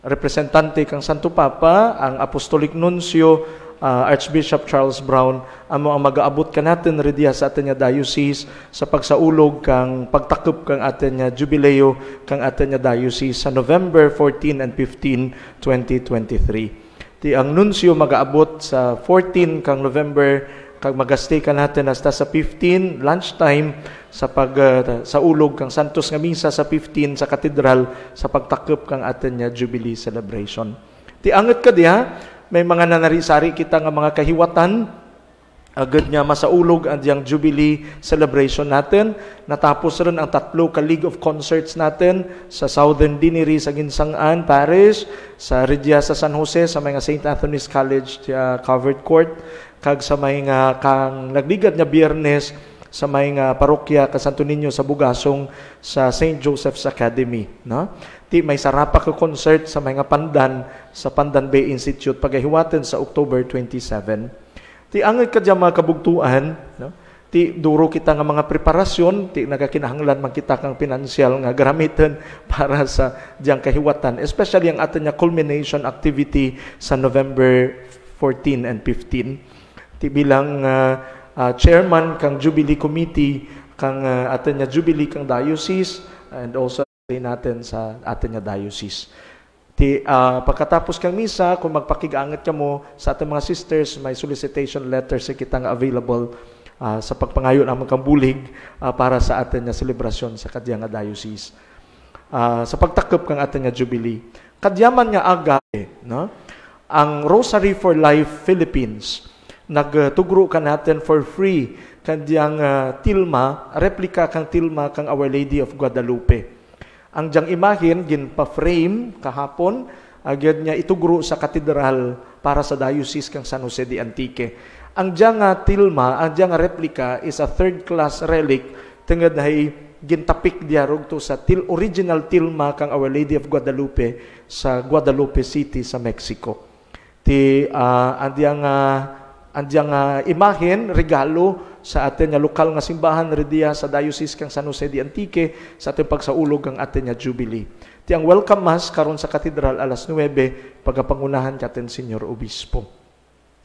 representante kang Santo Papa, ang Apostolic Nuncio, Archbishop Charles Brown, amo ang mag-aabot ka natin ridiya sa atin nga diocese sa pagsaulog kang pagtakop kang atin nga jubileo kang atin nga diocese sa November 14 and 15, 2023. Ti ang nuncio mag-aabot sa 14 kang November, kag magastay ka natin hasta sa 15 lunchtime sa sa ulog kang Santos nga misa sa 15 sa katedral sa pagtakop kang atin nga Jubilee celebration. Ti anget ka diha, may mga nanarisari kita nga mga kahiwatan, agad nga masaulog ang diyang Jubilee celebration natin. Natapos rin ang 3 ka League of Concerts natin sa Southern Dinery sa Ginsangan, Paris, sa Regia sa San Jose, sa mga St. Anthony's College covered court, kag sa mga kang nagligad nga Biyernes sa mga parokya ka Santo Niño sa Bugasong sa St. Joseph's Academy, no? Ti may sarapa ka concert sa mga pandan sa Pandan Bay Institute pagahiwaten sa October 27. Ti angay ka dyan mga kabugtuan, no? Ti duro kita nga mga preparasyon, ti nagakinahanglan man kita kang pinansyal nga gamitin para sa diyang kahiwatan, especially ang atin nga culmination activity sa November 14 and 15. Ti bilang chairman kang Jubilee Committee, kang atin nga Jubilee kang diocese, and also natin sa atin nga diocese. Pagkatapos kang misa, kung magpakigangat ka mo sa ating mga sisters, may solicitation letters sa kitang available sa pagpangayon naman kang bulig para sa ating nga selebrasyon sa kadyang nga diocese. Sa pagtakop kang ating nga Jubilee. Kadyaman nga aga, no? Ang Rosary for Life Philippines, nagtugro ka natin for free kadyang tilma, replika kang tilma kang Our Lady of Guadalupe. Ang diyang imahin, ginpa-frame kahapon, agad niya itugro sa katedral para sa diocese kang San Jose de Antique. Ang diyang tilma, ang diyang replika is a third-class relic, tingad na gintapik diarog to sa original tilma kang Our Lady of Guadalupe sa Guadalupe City sa Mexico. Ang diyang imahin, regalo, sa atin nga lokal nga simbahan ridiya sa diocese kang San Jose de Antique sa ating pagsaulog ang atin nga Jubilee. Ti ang welcome mass karon sa katedral alas 9 pagapangunahan katen Senyor Obispo.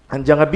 Andyan nga